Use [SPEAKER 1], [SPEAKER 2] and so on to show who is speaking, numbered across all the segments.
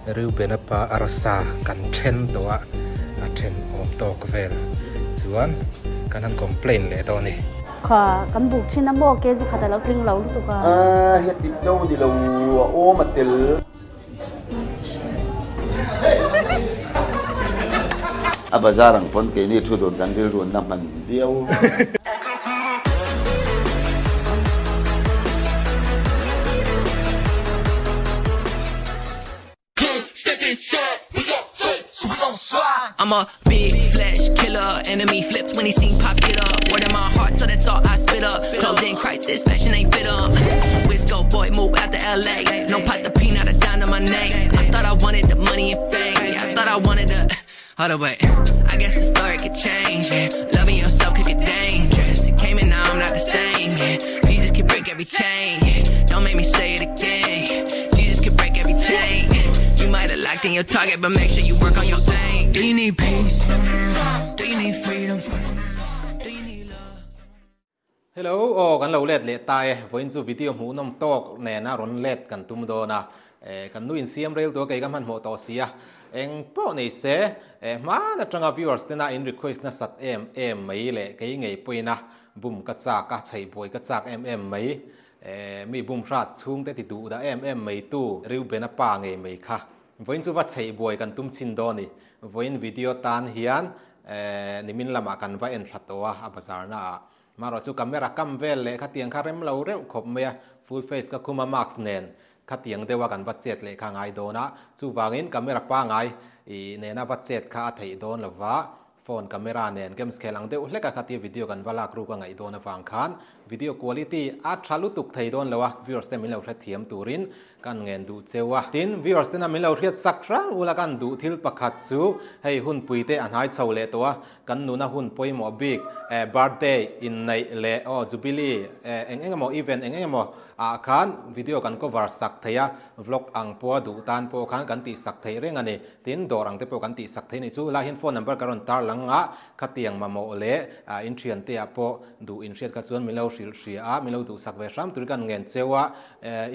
[SPEAKER 1] Reuben-A Arsa kan chen towa a chen om tok vel chuan kan han complain le to ni
[SPEAKER 2] kha kan buk thin a mo ke ji khata lo tling lo tu ka
[SPEAKER 3] ya tip zo ni lo o matil abazarang pon ke ni thu don kan dil ron na man biau
[SPEAKER 4] I'm a big flesh killer, enemy flips when he seen pop get up. Word in my heart, so that's all I spit up. Clothed in crisis, fashion ain't fit up. Wisco boy, move out to LA. No pot the peanut, a dime to my name. I thought I wanted the money and fame. Yeah, I thought I wanted the. Hold on, wait. I guess the story could change. Yeah. Loving yourself could get dangerous. It came and now I'm not the same. Yeah. Jesus can break every chain. Yeah. Don't make me say it again. Yeah. Jesus can break every chain. Yeah. You might have locked in your target, but make sure you work on your aim. Do you need peace? Do you need freedom? Do you need love?
[SPEAKER 1] Hello, kan lo let le tai voin chu video mu nom tok ne na ron let kan tum do na kan nu in siam rel to kai kam han mo to sia eng po nei se ma na tanga viewers te na in request na sat em mai le kai ngei puina bum ka cha ka chei boy ka chak em mai mi bum rat chung te ti du da em mai tu Reuben-A ngei mai kha voin chu wa chei boy kan tum chin do ni voin video tan hian nimin lama kan va en thatowa a bazar na ma ro chu camera kam vel le kha tiang kha rem lo reu khop me full face ka kuma mask nen kha tiang dewa kan va chet le kha ngai do na chu wangin camera pa ngai I ne na va chet kha thei don lawa phone camera nen game skelang de hle ka khati video kan wala kru ka ngai do na wang khan video quality a thalu tuk thei don lawa viewers te min lo thra thiam turin kan ngen du chewa tin viewers te na min lo riat sakra ula kan du thil pakhat chu hei hun puite an hai chole to kan nu na hun poi mo big birthday in nei le jubilee engemo event engemo a khan video kan cover sak theya vlog ang po du tan po khan kan ti sak thei reng ani tin dorang te po kan ti sak thei ni chu la hin phone number karon tar langa khatiang ma mo le in thian te apo du in riat ka chuan min lo sil ria min lo du sak ve ram tur kan ngen chewa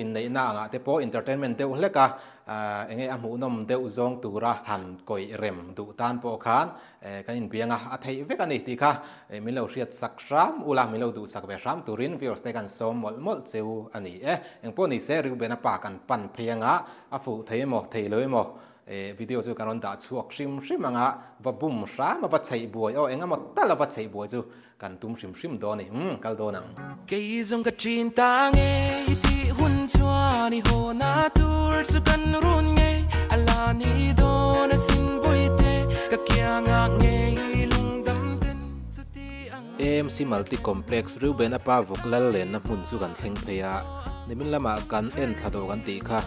[SPEAKER 1] in nei na anga te po entertainment deuh hleka enge amu nom deuh zong tura han koi rem du tan po khan kan in bianga a thei vek ani ti kha min lo riat sak ram ula min lo du sak ve ram turin viewers te kan som mol cheu ani eng po ni se Reuben-A kan pan phianga a fu thei mo thei loi mo video chu karon da chuak rim anga va bum ra ma va chei boy enga mo tala va chei boy chu kan tum rim do ni kal do nang
[SPEAKER 4] Cây dòng cát chín ta nghe ti hun chua ni ho na tur su kan run nghe ala ni do na sin boy te ka kya nga nghe lung dam ten su ti ang
[SPEAKER 1] AMC multi complex Reuben-A voklal len na mun chu kan thleng pheya nimin lama kan en thado kan ti kha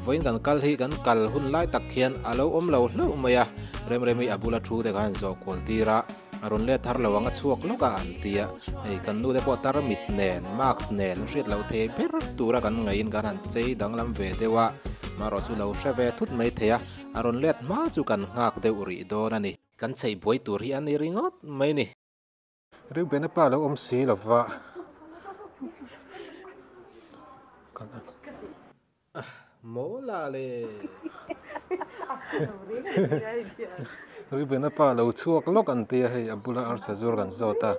[SPEAKER 1] voin kan kal hi kan kal hun lai tak khian alo om lo hlo maya remi abula thu de kan zo kol tira aron le thar lawanga chuak loka an tia ei kan nu de po tar mit nen max nen rit lo the per tura kan ngain kan han chei danglam ve dewa maro chu lo shave thut mai theya aron let ma chu kan ngak de uri do na ni kan chei boi tur hi ani ringot mai ni Reuben-A lo om si lawa kan mola le Reuben-A lo chuak lok an tia hei abula Arsa zur kan zota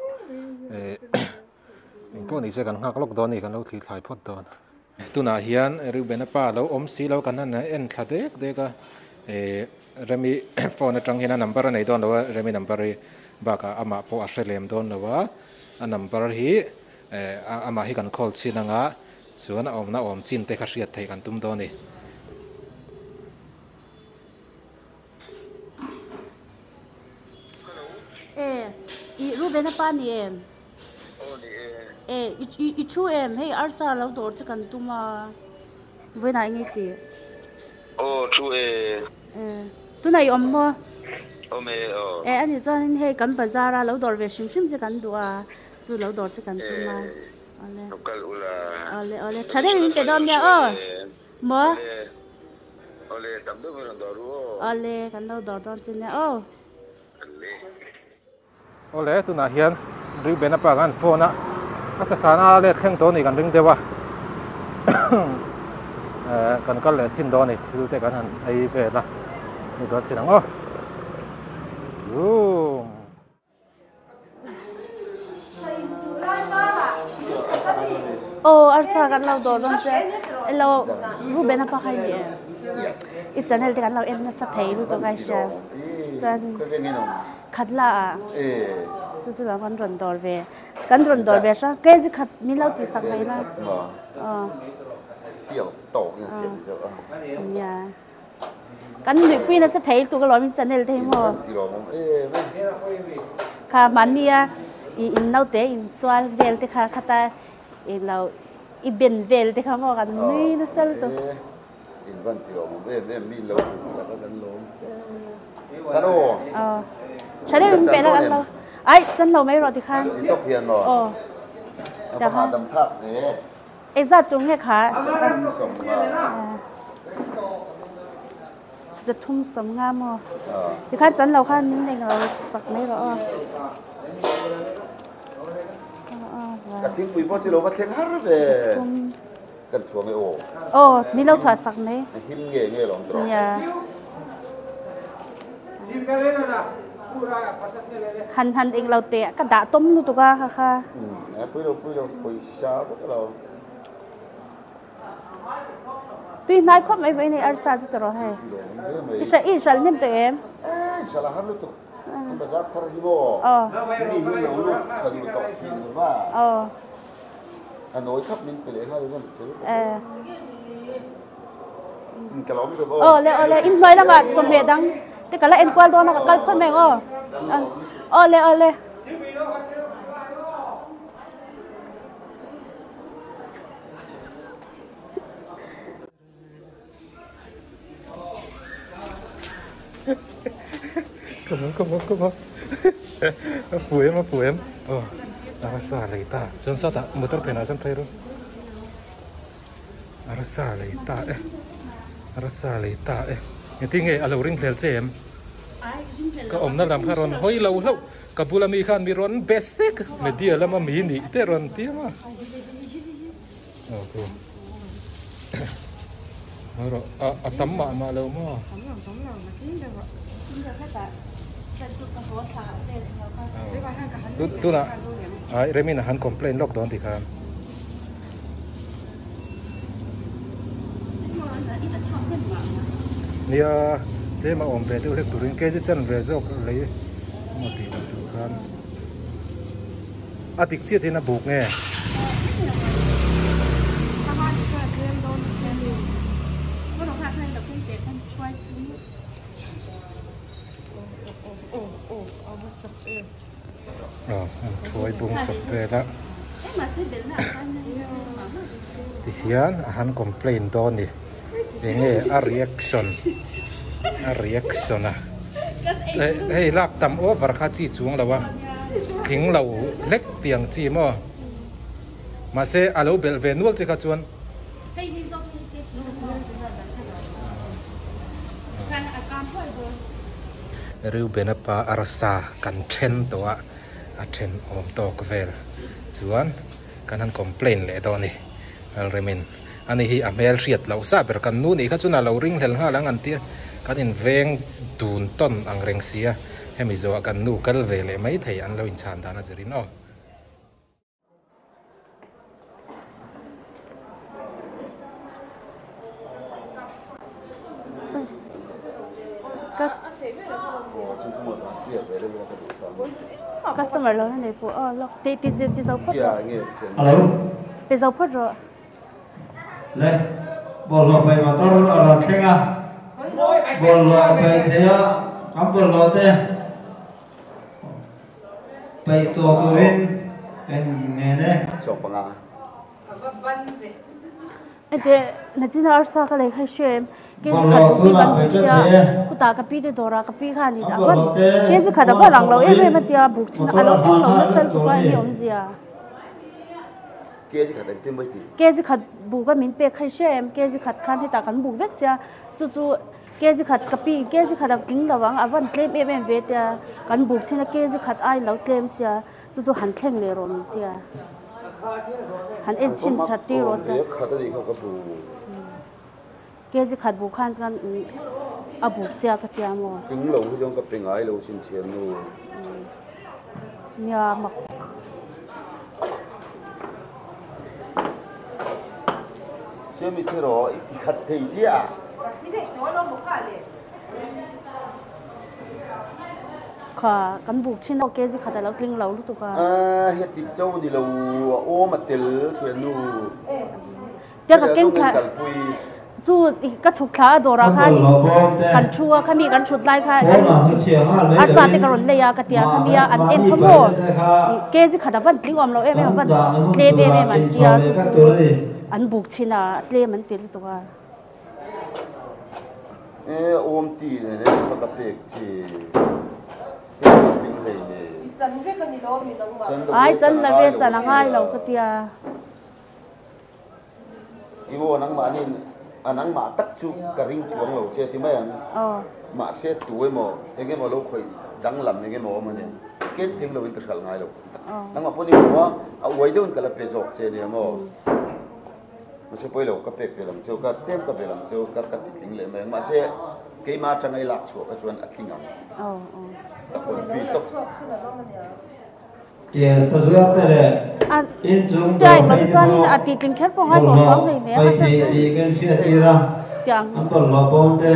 [SPEAKER 1] po ni se kan ngak lok do ni kan lo thi thlai phot don tuna hian Reuben-A lo om si lo kan na en thladek de ka remi phone atang hina number nei don lo remi number baka ama po ashelem don lo wa a number hi ama hi kan call chinanga chuan na om chin te kha riat thei kan tum do ni
[SPEAKER 2] I Reuben-A ni em i chu em hey Arsa lo dor che kan tuma voi na ngi ti
[SPEAKER 3] chu
[SPEAKER 2] tu nai om mo
[SPEAKER 3] me
[SPEAKER 2] ani chan hey kan bazara lo dor ve shim che kan duwa chu lo dor che kan tuma
[SPEAKER 3] lokal ula
[SPEAKER 2] ole thade rin ke dom ya mo
[SPEAKER 3] ole tam do me doru
[SPEAKER 2] ole kan lo dor don chin ya
[SPEAKER 1] ole tuna hian Reuben-A kan phone asa sana le thleng to ni kan ring dewa kan kal le chin do ni thil te kan han ei ve la ni do chin ang o
[SPEAKER 2] Arsa kan lau do don che lau Reuben-A pa khai ni i channel te kan lau en na sa thei lu to kai sha chan khatla chu la kan ron dor ve sha ke ji khat mi lau ti sak mai na
[SPEAKER 3] siêu tổ như siêu chứ
[SPEAKER 2] ya kan ni pui na sa thei tu ka lo mi channel te mo kha mania in nau te in swal vel te kha khata in lau i ben vel te kha mo kan ni na sal to
[SPEAKER 3] in van tiro mo ve mi lo sa kan lo karo
[SPEAKER 2] chane min pe la kan lo ai chan lo mai ro ti khan
[SPEAKER 3] to pian lo da ha dam thak ne
[SPEAKER 2] exact tung he kha
[SPEAKER 3] som ma
[SPEAKER 2] จะทุ่มสมงามอ่ะที่ข้าจันเราข้านิ่งเราสักไม่หรอก
[SPEAKER 3] กะทิ้งปุยพ่อจิโร่ว่าเทงฮาร์เว่กันทวงไอโอ
[SPEAKER 2] มีเราถอดสักไหม
[SPEAKER 3] หิมเงี้ยเงี้ยหลงตรง
[SPEAKER 2] หันเองเราเตะกระดาษต้มนู่นตัวค่ะ
[SPEAKER 3] ปุยเราปุยชาพวกเรา
[SPEAKER 2] tuy nói không mấy với này Arsa rất rồi hay Israel nên tụi em
[SPEAKER 3] Israel har lu tu kan bazar thar hibo ni hi lo lu kan lu tok thin wa anoi khap min pele ha ron tu kalom tu bo
[SPEAKER 2] le in nói là mà trong bề đăng thế cả là em qua đó nó cả phân mèo le
[SPEAKER 1] Come on. Apu em. Arsa leita. Jon sa ta motor pena san thai ro. Arsa leita. Ni tinge alo ring hlel che em. Ka om na lam kharon hoi lo kabula mi khan mi ron basic media lama mi ni te ron ti ma. Ko. Ro atam ma lo mo. Tu na ai remin han complain lockdown ti khan nia te ma om pe tu lek turin ke ji chan ve jok lei mo ti tu khan atik chi china buk nge Thôi bung chụp về đó thì hiện hắn complain đó nè để nghe reaction à hey lạc tầm over khát chi chuông là wa kính lầu lách tiếng chi mà sẽ alo bel về nuốt chỉ khát chuan Reuben-A pa Arsa kan chen to a chen om tok vel chuan kan han complain le do ni remin ani hi amel riat lo sa ber kan nu ni kha chuna lo ring hel ha lang an tia kan in veng dun ton ang reng sia hemi zo kan nu kal ve le mai thei an lo in chan dana zerin o
[SPEAKER 2] customer lo này phụ lo tí dấu phốt rồi dấu phốt rồi
[SPEAKER 5] lên bộ lọ về mà tôi là khen à bộ lọ về thế á cắm bộ lọ thế về tôi lên cái này đấy
[SPEAKER 3] chụp bằng à
[SPEAKER 2] thế là chỉ là Arsa cái này hay xem cái gì khát đi bán bia cô ta cái bia đồ ra cái bia khát đi đã vẫn cái gì khát đã phải lằng lâu em mà tia buộc chín à lâu trong lâu nó sel tụi bay nhiều gì à
[SPEAKER 3] cái gì khát đánh tim mấy tí
[SPEAKER 2] cái gì khát buộc cái miếng bia hay xem cái gì khát khát thì ta cần buộc vết xia chú cái gì khát cái bia cái gì khát đặc tính là vắng à vẫn claim em về tia cần buộc chín là cái gì khát ai lâu claim xia chú hắn claimเลยrồi tia hắn em chín thật đi rồi
[SPEAKER 3] khát đi không có bù
[SPEAKER 2] cái gì khát buộc khăn kan buộc xe cái tiệm mà
[SPEAKER 3] kính lâu trong cái bình ai lâu xin tiền luôn
[SPEAKER 2] nhà mặc
[SPEAKER 3] xem mình thấy rồi thì khát thấy gì à
[SPEAKER 2] khá kan buộc trên nó cái gì khát là Tling lâu lúc tụi cả
[SPEAKER 3] hết thịt trâu thì lâu ô mà tiền tiền luôn
[SPEAKER 2] cái kinh khá chú cái chụp khá đồ ra khá kan chua khá mi kan chụp lại khá Arsa thì cái này cái tiệm khá mi ăn em không mua cái gì khát vẫn Tling lâu em vẫn lê bê bê mình kia ăn buộc trên là lê mình tiền tụi cả
[SPEAKER 3] ôm tì này đấy có cặp bẹc chỉ
[SPEAKER 2] ai chân là về chân là ngay lâu cái tia
[SPEAKER 3] iwo nang ma ni anang ma tak chu ka ring chuang lo che ti mai an ma se tu mo ege mo lo khoi dang lam ege mo ma ne ke thing lo inter khal ngai lo nang ma poni wa a wai don kala pe jok che ne mo ma se poi lo ka pe pe lam chu ka tem ka pe lam chu ka ka ti ting le me ma se ke ma changai lak chu ka chuan a thing am ka pon fi tok
[SPEAKER 5] tiền số lượng thế này in chúng
[SPEAKER 2] tôi mà cho nên thì Tling khép phong hai bộ phóng này mẹ
[SPEAKER 5] phải thì cái chuyện gì ra
[SPEAKER 2] tiếng
[SPEAKER 5] anh còn lo bom thế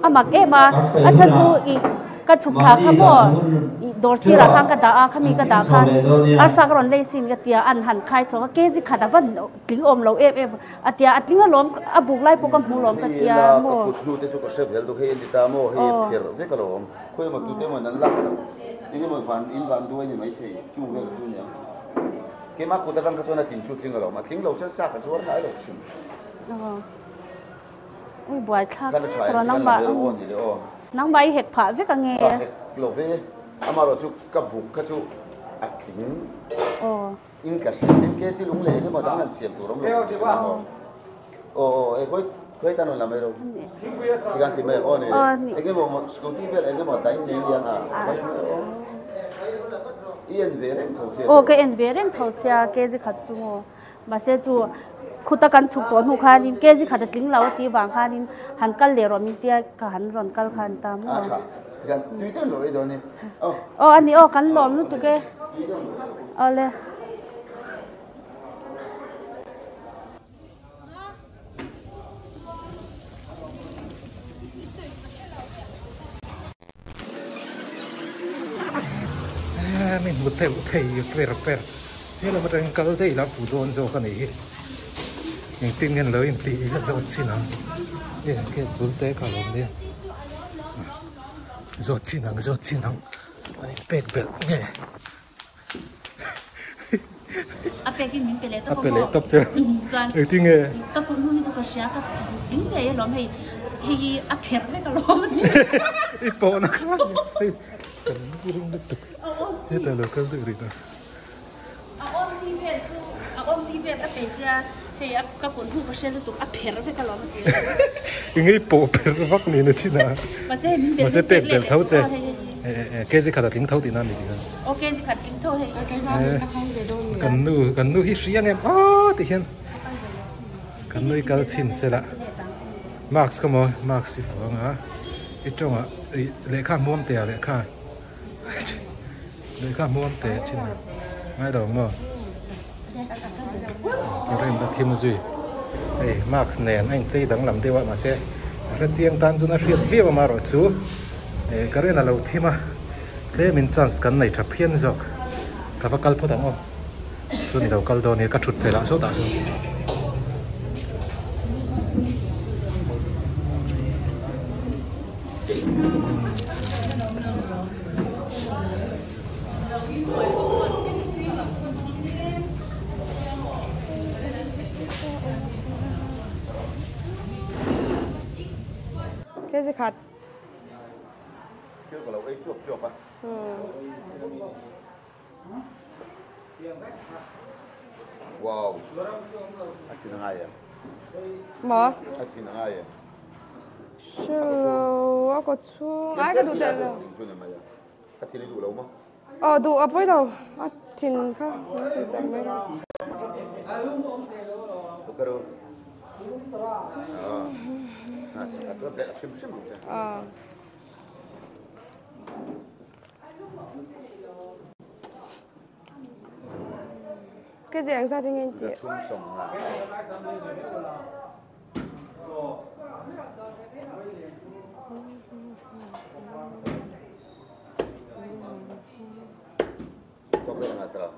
[SPEAKER 2] mà cái mà chân chú cái chụp khá khá bộ đồ xí là khang cái đá khá mi cái đá khang Arsa cái lấy xin cái tia ăn hẳn khai số cái gì khá đá vẫn Tling ôm lâu em tia Tling lom buộc lại buộc cầm lom cái tia
[SPEAKER 3] mo tu te chu ka se vel do he ni ta mo he pher ve ka lom khoi ma tu te mo nan lak sa ini mo van in van duai ni mai thei chu ve chu nya ke ma ku ta rang ka chona tin chu ting lo ma ting lo chen sa ka chuan nai lo sim
[SPEAKER 2] ui buổi khác
[SPEAKER 3] kan chai
[SPEAKER 2] rồi nắng bay hệt phá với cả nghe
[SPEAKER 3] lo ve ama ro chu ka bu ka chu a ting in ka se in ke si lung le ke mo dang an siam tu rom lo e koi ta no la mero ikan ti me o ne ege mo scooty vel ege mo dai ne yang a yên về rèn thầu xe
[SPEAKER 2] cái yên về rèn thầu xe cái gì khát chú mà xe chú khu ta cần chụp tuần hụt khan in cái gì khát Tling lâu tí vàng khan in hắn cắt lẻ rồi mình tia cả hắn rồi cắt khan tam
[SPEAKER 3] ikan tuy tên lỗi đó nè
[SPEAKER 2] anh đi cắn lòm luôn tụi cái lên
[SPEAKER 1] mình một thầy per thế là một anh câu thầy là phụ đồn rồi cái này mình tin ngân lớn tí là rồi xin nào đây cái bún té cả lòng đi rồi xin nào anh pet nghe
[SPEAKER 2] cái mình pele
[SPEAKER 1] tập chưa thì nghe
[SPEAKER 2] các phụ nữ cái xe các tính thế lắm hay pet với cả lắm
[SPEAKER 1] ít bộ nó khác thế là lo câu tự đi đó
[SPEAKER 2] ôm đi về các bé cha thì các phụ nữ cái xe lúc tụi pet với cả lắm
[SPEAKER 1] cái bộ pet vắt này nó chứ nào mà sẽ pet thấu chứ cái gì khát Tling thấu thì nam gì đó
[SPEAKER 2] cái gì khát Tling thấu hay
[SPEAKER 1] cần nuôi riêng em thì hiện cần nuôi câu chín sẽ là Max cái mồi Max thì vâng á ít trong á lệ khá muôn tiền lệ khá muôn tiền chứ nào ngay đầu mà cái em đã thêm gì Max nè anh xây đắng làm tiêu mà sẽ rất riêng tan cho nó riêng viết mà rồi chú cái này là lâu thêm mà thế mình chance cái này chập hiên rồi các bác cal phốt đắng không xuân đầu cal đó này các chuột phải làm số tạo số
[SPEAKER 6] cái gì khát
[SPEAKER 3] kêu cả lâu ấy chuột à wow anh chị ai à
[SPEAKER 6] mà
[SPEAKER 3] anh chị ai à
[SPEAKER 6] chưa có chú ai cái đủ tiền rồi
[SPEAKER 3] anh chị đi đủ lâu không
[SPEAKER 6] đủ ở bên đâu thìn khác thì sao mấy
[SPEAKER 3] cái đó Tôi bé là phim
[SPEAKER 6] cái gì anh sao thì nghe chị
[SPEAKER 3] có cái nào đó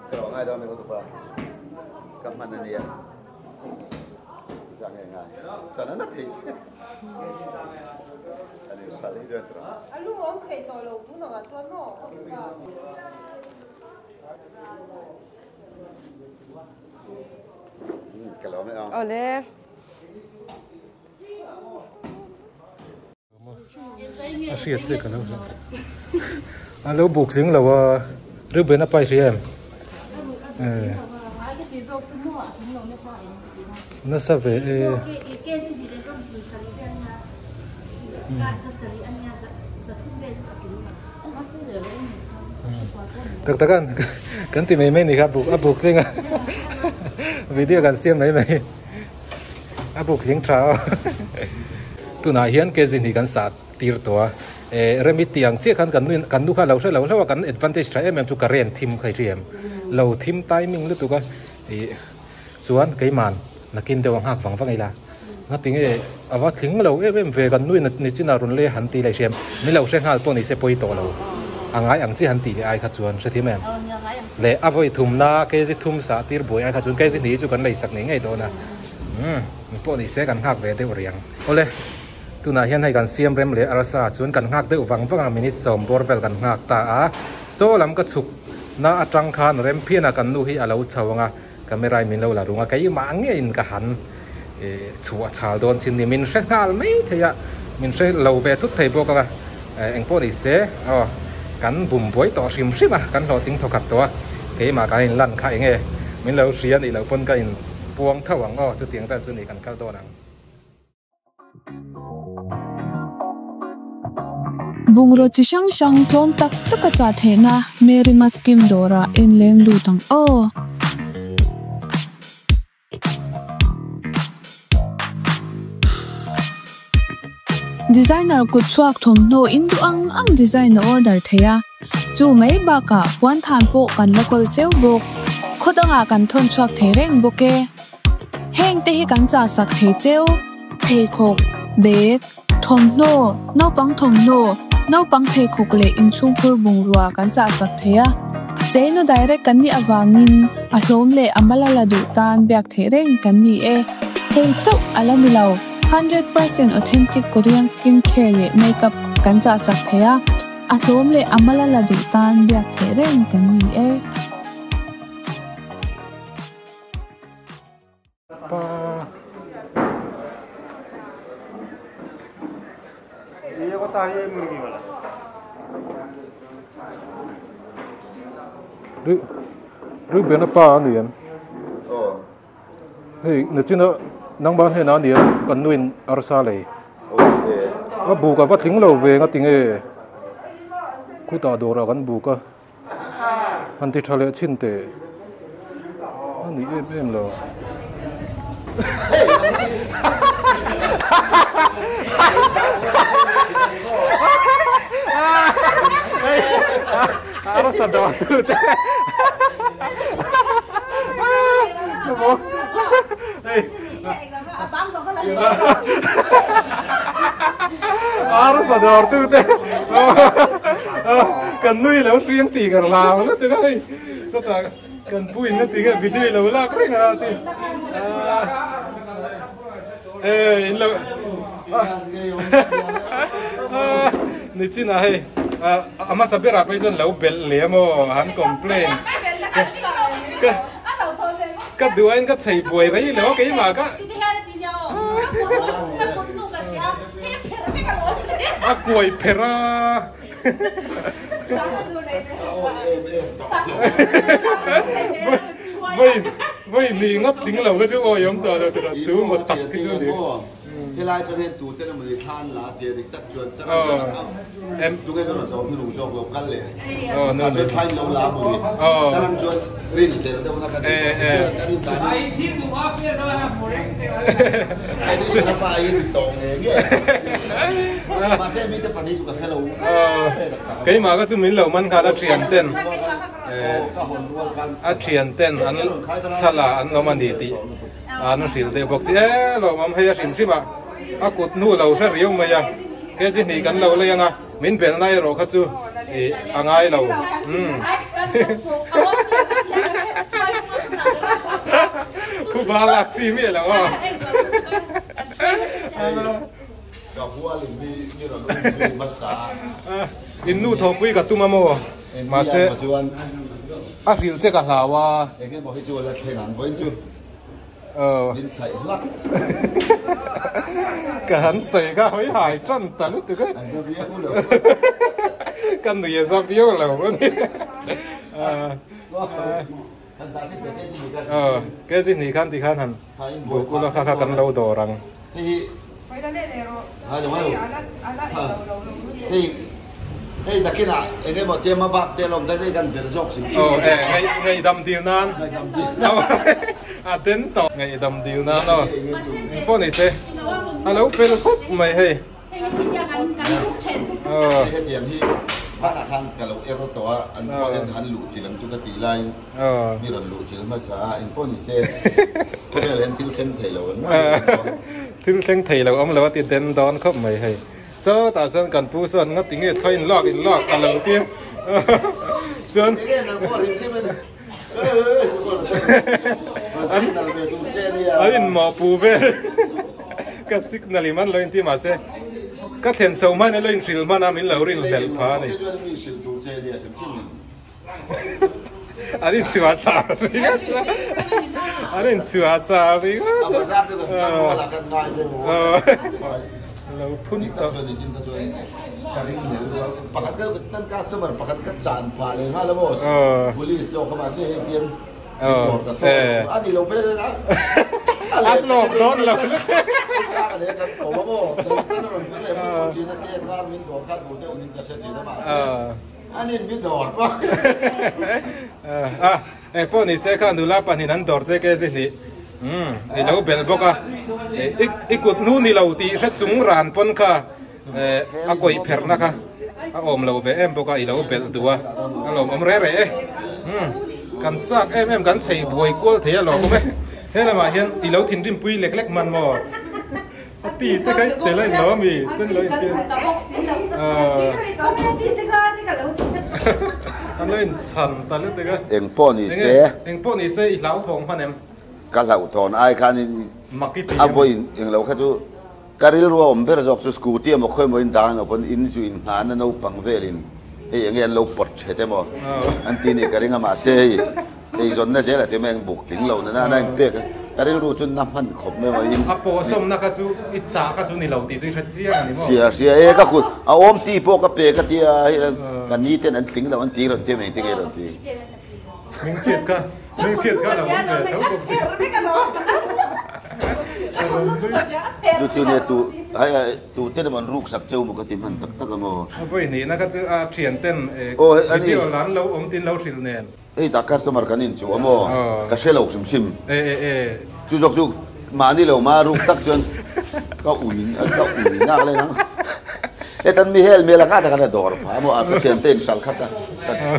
[SPEAKER 3] kalau nggak ada minggu depan kapan nanti ya jangan nggak sana nanti ada sekali juga terus
[SPEAKER 7] alu orang kereta lo pun nak tuan no
[SPEAKER 3] kalau memang
[SPEAKER 6] oleh
[SPEAKER 1] Siết siết cái lâu lâu buộc dính là Reuben-A bay xem nó sẽ về tất kan tìm mấy nàyครับbuộc dính à video kan xem mấy buộc dính trao tu nãy hiện cái gì thì kan sát tir toa remit tiang che kan nu kha lo se lo kan advantage tha em chu current thim khai riam lo thim timing lu tu ka chuan cái man nakin de wang hak wang wang ila ngating awa thling lo em ve kan nu ni china run le han ti lai riam ni lo se hal to ni se poi to lo angai ang chi han ti le ai kha chuan se thim em le avoi thum na ke ji thum sa tir boi ai kha chuan ke ji ni chu kan lai sak nei ngai to na po ni se kan hak ve de riang ole tu na hian hay kan siam rem le arsa chuan kan ngak deuh wang wang minute som borvel kan ngak ta a so lam ka chuk na atang khan rem phiana kan nu hi alo chawanga camera min lo la runga kai ma nge in ka han chua chal don chin ni min hre ngal mai theya min hre lo ve thut thei bo ka engpo ni se kan bum boi to sim sim a kan lo ting thokat to kai ma kan in lan kha nge min lo rian i lo pon ka in puang thawang chu tiang ta chu ni kan kal do nang
[SPEAKER 8] bungro chi shang shang thom tak taka cha thena meri maskim dora in leng lu tang o designer ku chuak thom no in du ang designer order theya chu mai ba ka wan than po kan lokol cheu bok khodanga kan thon chuak thereng boke heng te hi kan cha sak the cheu thei khok bek thom no no pang thom no no pang thei khok le in chung phur bung ruwa kan cha sak theya cheino direct kan ni awangin a hlom le amala la du tan byak thereng kan ni e hei chau ala ni lo 100% authentic Korean skincare le makeup kan cha sak theya a hlom le amala la du tan byak thereng kan ni e
[SPEAKER 1] Reuben-A pa niyan. Hey, na china nang ban he na niyan kan nuin arsa le. Wa bu ka wa thling lo ve nga tinge. Ku ta do ra kan bu ka. Han ti thale chin te. Ani em lo. Arsa do tu. Arsa do tu te. Kan nui lo riang ti gar lao na te dai. Sa ta kan puin na ti ga video lo la kring ha ti. In lo. Ni china he. Ama sabira pa jon lo bel le mo han complain. Cái đứa anh có thầy bồi đấy nó cái mà cả quầy pera vậy vậy mình ngắt tiếng lâu cái chỗ ôi ông tờ rồi từ một tập cái chỗ gì
[SPEAKER 3] ที่ไล่จะเห็นตัวเต้นมันเลยท่านลาเดียดิตักจวนตักจวนตัวแกก็รอสอบที่ลุงจงลงกันเลยแต่จวนไทยเราลาบุรีแต่ลุงจวนรินเตะแต่วันนั้นกันแต่รินตายที่ดูว่าเพื่อนเราทำโมเดลไอ้ที่ฉันไปตรงเองมาเส้นมิตรปนิจุกับแค่เรา
[SPEAKER 1] ใครมาก็จะมีเหล่ามันขาดเชียนเต้นเชียนเต้นอันสลาอันเรามันดีตีอันสิลเดบอกสิเรามันให้ชิมชิบะกดนู่เราเสียเรียวมายังแค่ที่นี่กันเราเลยยังอ่ะมินเป็นอะไรเราคัดจูอ่างไงเราผู้บาลักซีมีแล้วอ่ะ
[SPEAKER 3] กับหัวลิงนี่เราดูภาษา
[SPEAKER 1] อินนู่ทอปุยกับตุ้มโมมาเสหิลเสกหาว่า
[SPEAKER 3] เองบอกให้จวนแล้วเท่านั้นบอกจูดินใส่ลัก
[SPEAKER 1] กันใส่ก็หายจันแต่ลึกตึกกันหนูยังซับเยอะแล้ววันนี้แกสิหนีขันที่ขันหันบุกุลข้ากันเราดอรัง
[SPEAKER 3] เฮ้ยตะกี้น่ะเองบอกเจมาบักเจลมได้กันเป็นชอบสิ่ง
[SPEAKER 1] ไงดำดีนั้นเต้นต่อไงดำดีนั้นเนาะพวกนี้สิฮัลโหลเฟลคุปไม่ให้
[SPEAKER 3] เฮ็ดอย่างที่พระนาคันกับเราเอรตัวอันพอเห็นหันหลุดสิลังจุกติไลมีรันหลุดสิลังภาษาอินพวกนี้เซ่พวกเราเห็นทิลเซนไทยเรา
[SPEAKER 1] ทิลเซนไทยเราเอามาแล้วติดเต้นดอนคุปไม่ให้โซ่ตาเส้นกันผู้ส่วนงัดติงเงี้ยค่อยลอกอะไรเตี้ยส่วนอันนี้หมอปูเป้ก็สิกนาลิมันเลยที่มาเซ่ก็เห็นสมัยนั้นเลยสิลมันอามินเหล่าริลเบลพานี่อันนี้ชัวร์จ้าอันนี้ชัวร์จ้าพี่เราพุ่งต่อ
[SPEAKER 3] การิงเนี่ยปกติก็ตั้งการสมัยปกติก็จานผ่านเลยฮะแล้วบอส police โจเข้ามาเสียให้เตียนอันนี้เราไปเลยนะ
[SPEAKER 1] อัพโหลดโดนเรา
[SPEAKER 3] สร้างอะไรกันผมว่าบอกแต่เราไม่ได้พูดจีนนะแก้การมินโดดการดูเจ้ามินจะเสียจีนมาอันนี้มินโดดป่ะ
[SPEAKER 1] พวกนี้เสียข้าดูแลปนินันโดดเจ๊แกสินี่นี่เราเป็นพวกอีกกดนู้นนี่เราตีเสจุงรานปนค่ะก็อีเพลนะคะอมเราไปพวกอีเราเป็นตัวเราอมเร่กันซักกันใส่บวยกุ้งเทียเราก็ไม่เฮ้ยละมาเห็นอีเราทิ้งริมปุยเล็กๆมันบ่ตีแต่ใครแต่ละเรามีเส้นเลยเกี่ยวอันนี้ฉันตาลึกเลยก็
[SPEAKER 3] เอ็งป้อนนี่เสี
[SPEAKER 1] ยอีเหลาทองพันเอ็ม
[SPEAKER 3] ก็เหลาทองไอ้คันนี้อ่ะพอเอ็งเราแค่ดูการิลรัวผมเป็นจอกสกูตี้มาค่อยมาอินทางเราเป็นอินจูอินหานั่นเราปังเวลินเอ้ยอย่างเงี้ยเราปลดเฉยๆมั้งอันที่นี่การิงมาเสียไอ้จนนั่นเสียแหละที่แม่งบุกถึงเราเนี่ยนั่นเป๊กการิลรู้จนน้ำมันขบไม่มาอิน
[SPEAKER 1] โปสมนักจูอิสากจูนี่เราตีด้วยเสียนี่มั้ง
[SPEAKER 3] เสียก็คุณเอาอมตีพวกกับเป๊กกับที่กันนี้เต้นอันถึงเราอันตีเราที่ไม่ตีเราตี
[SPEAKER 1] มึงเฉียดก็เราเนี่ยทั้งหมด
[SPEAKER 3] จู่ๆเนี่ยตัวเต้นมันรูกสักเจ้ามันก็ติมันตักกันมั้ง
[SPEAKER 1] พวกนี้นะครับจะเขียนเต้นวิดีโอร้านเราอมตินเราสิลเนน
[SPEAKER 3] ตักคัสตอมร์กันนี่จู่มั้งก็เชลล์ซิมจู่มานี่เรามารูกตักจนก็อุ่นน่าอะไรนะตันมีเฮลมีราคาแต่กันดอร์พามั่วก็เขียนเต้นสัลคัต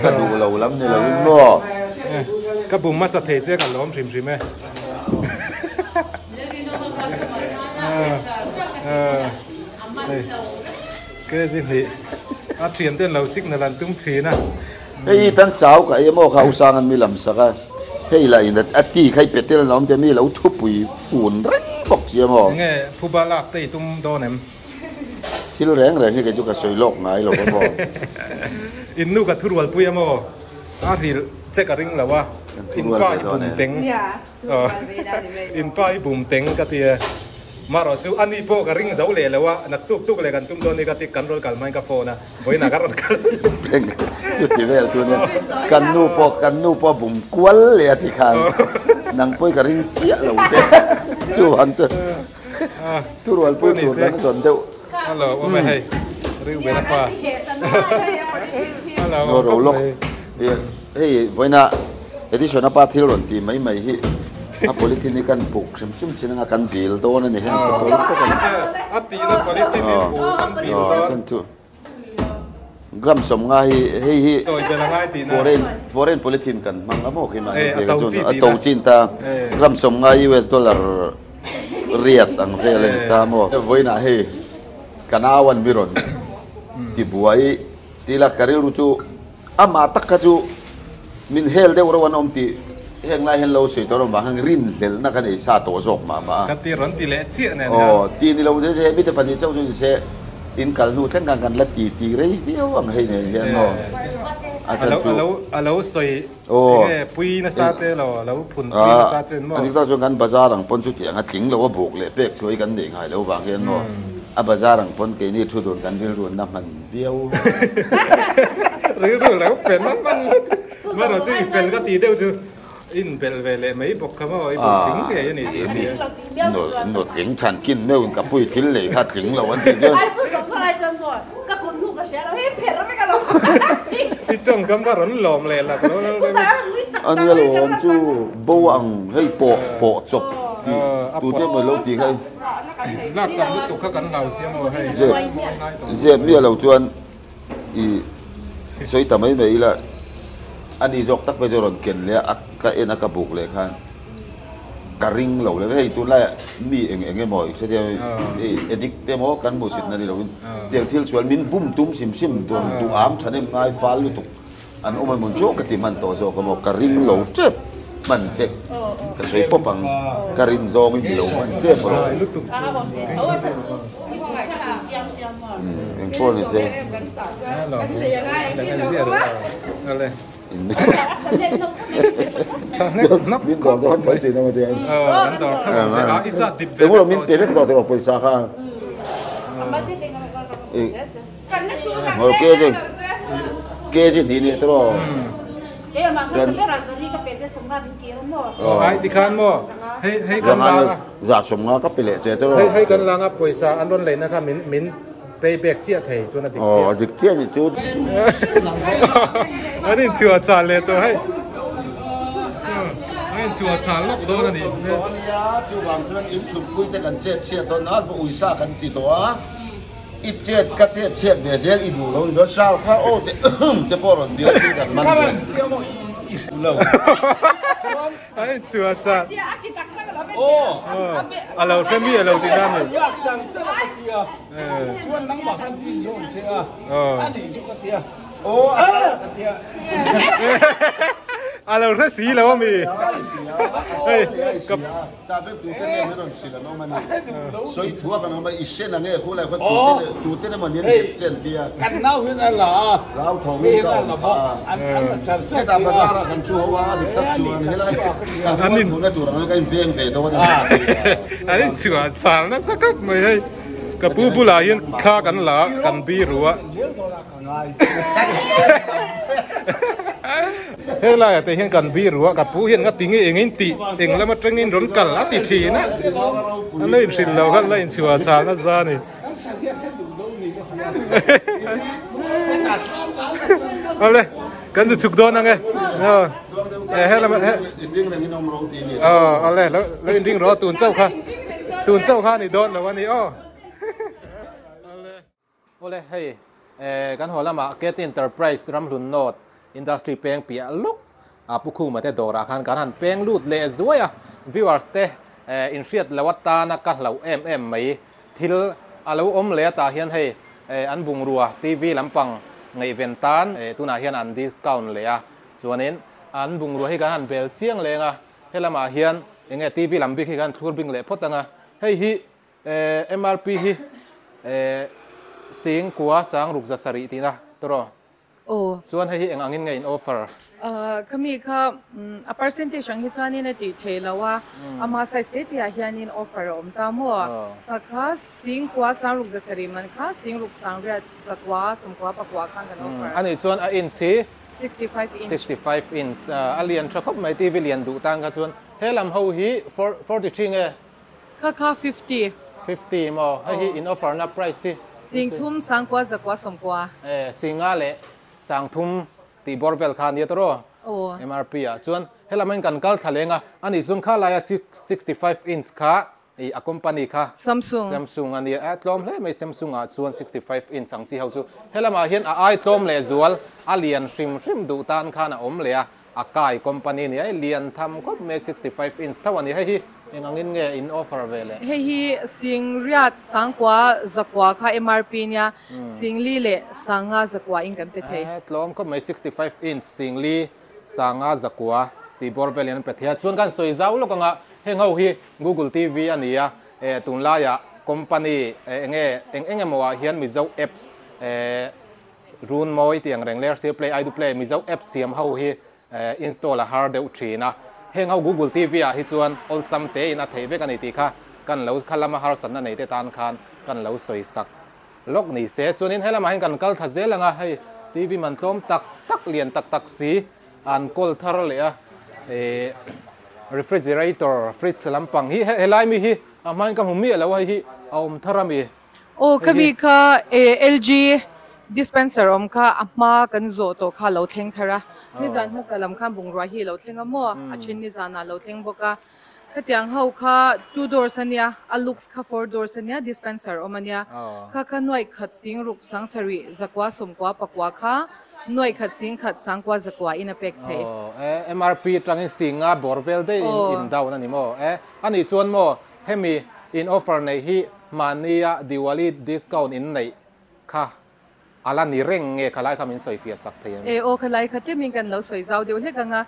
[SPEAKER 3] ก็ดูเราล้ำนี่เราโน่
[SPEAKER 1] ก็บุ้มมาสเตเซียกันล้อมซิมไหมก็สินี่เขียนเต้นเราซิกนาลันตุ้มทีนะ
[SPEAKER 3] เฮ้ยตั้งเช้าก็ไอ้โม่เขาสร้างกันมีลำสักเฮ้ยอะไรนั่นตีใครเป็ดที่เราล้อมจะมีเราทุบปุ๋ยฝุ่นแรงบอกเสียมั้ง
[SPEAKER 1] ไงผู้บาลักตีตุ้มโดนเอ็ม
[SPEAKER 3] ที่เราแรงให้กันจุกสวยโลกไงเราก็บอก
[SPEAKER 1] อินนูกับทุรวลปุยมั้งที่เจ๊กริงแล้วว่าอินป้ายบุ่มเต็งอินป้ายบุ่มเต็งก็ที่มาเราจูอันนี้พวกริงเสาเลยแล้วว่านักตุกเลยกันตุ้มโดนนี่ก็ติดกันรถกันไมโครโฟนนะบ่อยนักรถกัน
[SPEAKER 3] จุดที่เวลจุดนี้กันนูพอบุ่มกวนเลยที่ข้างนังปุยกริงเจี๊ยเราเจ้าจูอันเตอ tu rồi pui tu nó dọn đâu
[SPEAKER 1] hello ông mày hay riu về qua hello
[SPEAKER 3] rồi lộc hey với na edition apa thil ron ti mai mai hi a politin kan puk sum chin nga kan deal do na ni hen ko sa kan
[SPEAKER 1] a ti na politin ni pu kan pi do
[SPEAKER 3] chen tu gram som nga hi
[SPEAKER 1] rồi về là ngay ti na
[SPEAKER 3] foreign politin kan mang amo khi mà tàu chin ta gram som nga US dollar riat ang velen ta mo với na hi kanawan biron ti buai ti la kariru chu ama takka chu min hel de urawan om ti heng lai hen lo sei to rom hang rin del na kan ei sa to jok ma
[SPEAKER 1] kan ti ron ti le chi ne
[SPEAKER 3] ti ni lo je mi te pani chau chu se in kal nu thang kan la ti rei fiao ang hei ne hian no a chan chu
[SPEAKER 1] alo soi nge pui na sa te lo phun pui na sa chen mo
[SPEAKER 3] ani ta chu kan bazar ang pon chu ti anga ting lo buk le pek choi kan nei ngai lo wang hian no a bazar ang pon ke ni thu don kan bil ron na man viau
[SPEAKER 1] riu lo pen man mà nó chỉ phần cái tí đâu chứ in bel về lại mấy bọc không ai bọc trứng cái này thì
[SPEAKER 3] nó trứng chăn kín mấy con cặp bụi thịt lệ khác trứng là vấn đề chứ
[SPEAKER 1] thì trong cắm cái rắn lòm lệ là nó
[SPEAKER 3] anh nghe lòm chú bố ăn hay bỏ chọc tụi thế mà lâu thì hay
[SPEAKER 1] là cầm cái tục các cắn lầu xem rồi hay
[SPEAKER 3] dẹp mía lầu chuan thì xoay tầm ấy mấy là anh đi dọc tắc bây giờ còn kiện lẽ cái em cái buộc lẽ khan cà ring lẩu lẽ hay tôi lại mi em mỏi sẽ theo edict tem ó cán bộ xịt này lẩu tiếng thiel xuân min bum tum sim tu ám cho nên ngay phá lưu tục anh ôm mình chỗ cái tìm anh tổ rồi có một cà ring lẩu chết mình chết cái suy bóp bằng cà ring do mình lẩu mình chết rồi em coi như thế nắp miếng còn đó mấy tiền đâu mà tiền đừng có miếng tiền đó thì học pपैसा khác rồi kia chứ đi đi thôi
[SPEAKER 1] ai đi khăn mua hay cần lang
[SPEAKER 3] giả sủng nó cấp tỷ lệ chế thôi
[SPEAKER 1] hay cần lang pपैसा anh luôn lấy na khá min payback chia thầy cho nó
[SPEAKER 3] được chia thì chú
[SPEAKER 1] anh đi chùa trả lệ tôi hay anh chùa trả lúc đó là gì
[SPEAKER 3] chú bằng cho anh chụp quay tay cần chết đó nó bộ uy sa cần tì đó ít chết về chết ít đủ rồi sao khá ô thế bỏ rồi điều gì cần mang
[SPEAKER 1] lâu anh chùa trả lâu xem mi lâu thì nam này
[SPEAKER 5] chuan nắng bảo han tin rồi chứ anh đi chụp cái
[SPEAKER 1] lâu rất xí lâu mi
[SPEAKER 3] cặp ta biết tụi cái này nó xí là nó mà soi thua cái nó mà ít sen là nghe cô lại con tụi cái mà nhện sen tia
[SPEAKER 5] cắn nao huyết là
[SPEAKER 3] lão thầu mi cái cái ta bây giờ là cần chú hoa thì tập chú anh hết rồi anh đi muốn cái tụi nó cái viên về đâu
[SPEAKER 1] anh chùa trả nó sắc cấp mày hay cái bù lại hiện khá cắn lá cắn bì rùa thế là tại hiện cắn bì rùa cái bù hiện cái tiếng anh tiếng là mà trăng anh rốn cắn lá tịt thì nè anh lấy xin lâu cái lấy chùa trả nó ra này Ole, kan chuk do na nge. He la ole, la inding ro tun chau kha ni don la wani o. Ole, hey, kan hola ma get enterprise ram lun not industry peng pia luk apukhu ma te dora khan kan han peng lut le zuaya viewers te in riat lawata na ka lau mai thil alo om le ta hian hei an bung ruwa TV lampang ngai ventan tuna hian an discount le a chuanin an bung ruwa hi kan han bel chiang lenga helama hian enge TV lambi hi kan thur bing le photanga hei hi MRP hi sing kwa sang ruk zasari tina toro chuan hei eng angin ngai in offer
[SPEAKER 9] kami ka a percentage ang hitsuanin na detail lawa ama sa state ya hianin offer om tamo ka sing kwa sang ruk zasari man ka sing ruk sang ria zakwa somkwa pakwa kan offer
[SPEAKER 1] ani chuan a in si
[SPEAKER 9] 65
[SPEAKER 1] inch alien thakop mai TV lian du tang ka chuan helam ho hi 43 nge
[SPEAKER 9] ka 50
[SPEAKER 1] 50มั้งให้อินออฟเฟอร์นับไพรซ์สิ
[SPEAKER 9] สิงทุ่มสังกว่าจะกว่าสมกว่า
[SPEAKER 1] สิงห์เล่สังทุ่มตีบอร์เวลคานเยอะตัวMRP อ่ะส่วนเฮลัมมันกันกัลทะเลงอ่ะอันนี้ส่วนค่าลาย65 inch ค่ะไอ้อะคอมพานีค่ะ Samsung อันนี้ตลอมเลยไม่ Samsung อ่ะส่วน65 inch สังสีเขาจู่เฮลัมมาเห็นไอ้ตลอมเลยจวลเลียนชิมดูตานค่ะนะเลยอ่ะกายคอมพานีนี่ไอ้เลียนทำก็ไม่65 inch เท่าวันนี้ให้ยังงั้นเงี้ยอินออฟเฟอร์เวล
[SPEAKER 9] ให้สิงเรียดสังกว่าจะกว่าค่ะ MRP เนี่ยสิงลีเล่สังอาจะกว่าอินกันเป็นเท่
[SPEAKER 1] ตลอมก็ไม่65 inch สิงลีสังอาจะกว่าตีบอร์เวลยันเป็นเท่ชวนกันสวยเจ้าลูกอ่ะเฮงเอาฮี Google TV อันนี้อ่ะตุนลายอ่ะคอมพานีเอ็งมัวเฮียนมีเจ้าแอปรูนมอยที่อย่างแรงเลอร์เสียเพลย์ไอดูเพลย์มีเจ้าแอปเสียมเขาฮีอินสตอลฮาร์ดเดอร์ทรีนะเฮงเอา Google TV อ่ะฮิจวนอลซัมเตอินะเทเวกันไอตีค่ะกันเราคัลลามาฮาร์สันนั่นไอเตตานคานกันเราสวยสักล็อกนี่เสียชวนนี้ให้เรามาเห็นกันกัลทัศเจลังอ่ะให้ทีวีมันต้มตักเลียนตักสีอันกอลทาร์เลยอ่ะrefrigerator fridge ลำปังฮีเฮลัยมีฮีมันก็หุ่มมีแล้วว่าฮีเอาทารามี
[SPEAKER 9] โอ้ก็มีค่ะ LG dispenser ค่ะมากันโจโตค่ะเราเทงทาระนี่จานมาสลัมค่ะบุงรัวฮีเราเทงอ่ะมั่วชินนี่จานเราเทงบอกว่าก็เตียงเฮาค่ะ 2 doors เนี่ยlux ค่ะ 4 doors เนี่ย dispenser มันเนี่ยค่ะหน่วยขัดสิงรุกสังสรีจักว่าสมกว่าปกว่าค่ะหน่วยขัดสิงขัดสังกว่าจักว่าอินเป็กเท
[SPEAKER 1] MRP ตรังสิงอ่ะบอร์เวลได้อินดาวนั่นนี่มั่วอันนี้ชวนมั่วให้มีอินออฟเฟอร์ในฮีมานียดิวาลีดิสคาวน์อินในค่ะอะไรนี่เร่งเงี้ยขลายคำอินสวยเฟียสักเทียน
[SPEAKER 9] โอ้ขลายคัดที่มีกันเราสวยเจ้าเดียวเท่กันอ่ะ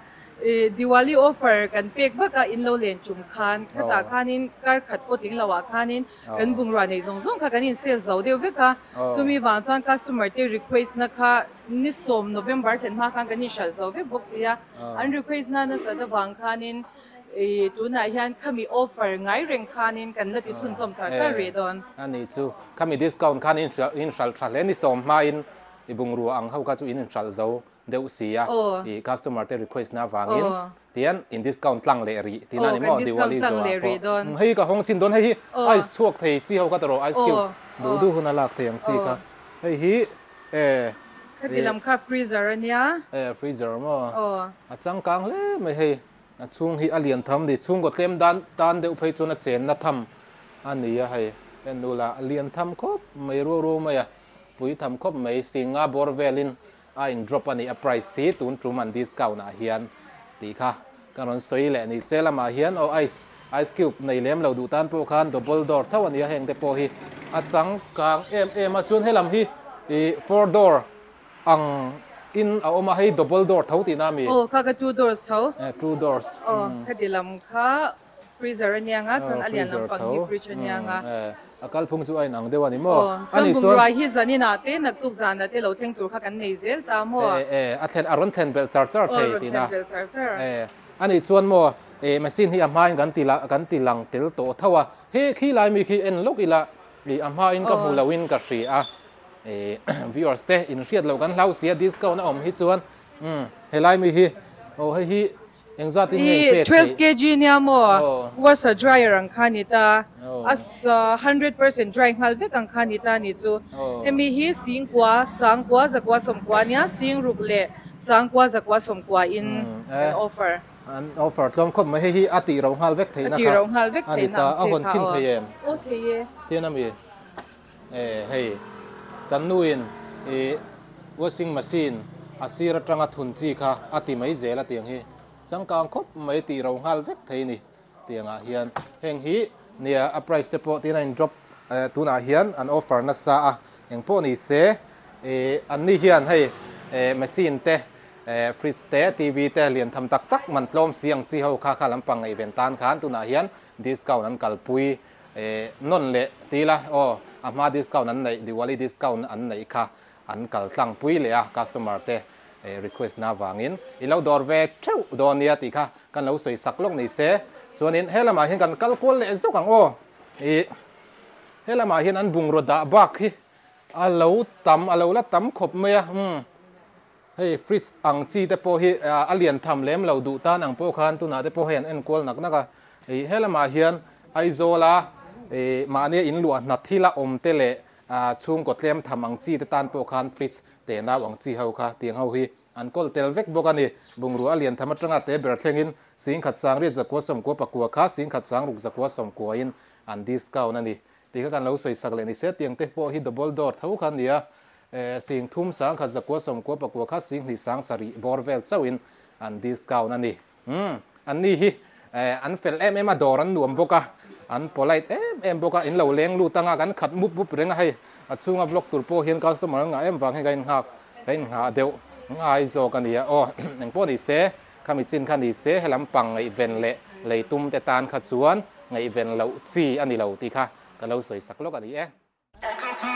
[SPEAKER 9] ดิวาลีออฟเฟอร์กันเป็กว่ากับอินโลเลนจุ่มคานขตาคานินการขัดปทิ้งละว่าคานินกันบุงรัวในซงค่ะกันอินเซลเจ้าเดียวว่ากับจะมีวันจันทร์ customer ที่ request นะคะนิสม November 10มากันนี่ชัลเจ้าว่าบอกเสียอัน request นั้นสัตว์วังคานินตัวไหนยันเขามีออฟเฟอร์ไงเร่งคานินกันแล้วที่ชุนสมจะเรียดอน
[SPEAKER 1] อันนี้จู่เขามีดิสคาวน์คานินชัลเลนิสมมาอินบุงรัวอังเขาก็จู่อินชัลเจ้าเดี๋ยวเสียcustomer ที่ request นะฟังอินเตียนอินดิสคาวน์ตั้งเลรีที่นั่นนี่มั่วดิวาลีโซ่ให้กับห้องชินโดนให้ไอซ์สวกเทจี้เขาก็ตลอดไอซ์คิวดูคนน่ารักเทียงจี้ค่ะให้
[SPEAKER 9] คดีลำค่าฟรีเซอร์เนี่ย
[SPEAKER 1] ฟรีเซอร์มั่วจังกังเลยไม่ให้ช่วงที่อเลียนทำดิช่วงก็เต็มด้านเดี๋ยวไปจนเจนนะทำอันนี้ให้เป็นดูละอเลียนทำครบไม่รู้ไหมอ่ะปุ้ยทำครบไม่สิงห์บอร์เวลินอินดรอปอันนี้ไพรซ์ซีตุนทรูมันดิสคาวน์นะเฮียนตีค่ะการนสวยแหละนี่เซลมาเฮียนเอาไอซ์คิวในเลี้ยมเราดูตานพวกคันดับเบิลดอร์เท่าวันนี้แห่งแต่พอฮีจังกังมาชวนให้ลำฮี4 door อังอินเอามาให้ดับเบิลดอร์เท่าตีน้ามี
[SPEAKER 9] ค่ะก็2 doors เท่า
[SPEAKER 1] 2 doors
[SPEAKER 9] คดีลำค่ะฟรีเซอร์เนี่ยงั้นจนอเลียนลำปังฮีฟรีเซอร์เนี่ยงั้น
[SPEAKER 1] อาการพุ่งช่วยหนังเดี๋ยววันนี้มั่ว
[SPEAKER 9] อันนี้ส่วนรายที่จะนี่นะเต้นักตุกจานนะเต้เราเทงตัวข้ากันในเซลตามมั่ว
[SPEAKER 1] อันอารอนเทนเบลชาร์เจอร์เทตีนะอันนี้ส่วนมั่วมาสินที่อามาอินกันตีลังเตลโตเท่าว่าเฮ้ขี้ลายมีขี้เอ็นลูกอีละอามาอินกับมูลวินกับสีวิวอร์สเตอินเชียดเรากันเล่าเสียดิสก์นะอมฮิตส่วนเฮ้ลายมีขี้โอ้ให้ฮียังจัดที่นี่
[SPEAKER 9] 12 kg เนี่ยมั่ว washer dryer อังคานิตา100% dry ฮัลเวกังคานิตานี่จูมีฮีสิงกว่าสังกว่าจักว่าสมกว่าเนี่ยสิงรุกเล่สังกว่าจักว่าสมกว่าin offer
[SPEAKER 1] ออฟเฟอร์ต้มคบไม่ให้ฮีอติเราฮัลเวกเทนะครับอันนี้ตาเอาคนชินเทียม
[SPEAKER 9] โอเค
[SPEAKER 1] เทียนมีเฮ้กันนู่นwashing machine อาศิรตรังทุนจีค่ะอติไม่เจละเตียงฮีจังกังคบไม่ตีเราฮัลเวกเทนี่เตียงอาเฮียนแห่งฮีเนี่ย price เฉพาะที่นั่น drop ตัวน่าเฮียนอัน offer นั่นซะอย่างพวกนี้เสียอันนี้เฮียนให้machine เตะฟรีสเตทีวีเตะเรียนทำตักมันลมเสียงที่เขาค่าลำปังไอเวนตันขานตัวน่าเฮียนดิสคาวนั้นกัลปุยนนเละตีละอามาดิสคาวนั้นในดิวาลีดิสคาวอันไหนค่ะอันกัลตั้งปุยเลยcustomer เตะrequest น่าวางินอีเราดอร์เวกเช่าดอนเนี่ยตีค่ะกันเราสวยสักลงในเสส่วนนี้เฮละมาเห็นกันกัลโคลเลยสุกังเฮละมาเห็นอันบุงรถบักฮีเราละตำขบเมียให้ฟรีสอังจีแต่พอฮีอเลียนทำเล็มเราดูตานังพวกคันตัวน่าแต่พอเห็นเอ็นโคลนักเฮละมาเห็นไอโซลา มาเนี่ยอินหลวงนัดที่ละอมเตเลช่วงกดเลี้ยมทำอังจีตะตานโปคันฟริสเตนาอังจีเฮาค่ะเตียงเฮาฮีอันก็เตลเวกบอกกันนี่บุงรัวเลียนธรรมะตรงเตเบรเทงินสิงขัดสางเรียกจักรวสมกัวปะกัวค้าสิงขัดสางลูกจักรวสมกัวอินอันดิสเก้านั่นนี่ตีกันเราใส่สักเลนิเสเตียงเตโปฮิดับเบิลดอร์เท่ากันเนี่ยสิงทุ่มสางขัดจักรวสมกัวปะกัวค้าสิงที่สางสรีบอร์เวลเจ้าอินอันดิสเก้านั่นนี่อันนี้ฮิอันเฟลมาดอรันหลวมบกะอันโพลายบกะอินเหล่าเลี้ยงลูตั้งกันขัดมุบเร่งให้ช่วงบล็อกตุลโปเห็นคัสเตอร์งฟังให้กันหาเดียวง่ายโจกันเนี่ยอย่างพวกนี้เสคำอิจินคันนี้เสให้ลำปังไอเวนเละเลยตุ้มแต่ตานขัดสวนไอเวนเราซีอันนี้เราตีค่ะก็เราสวยสักโลกอันนี้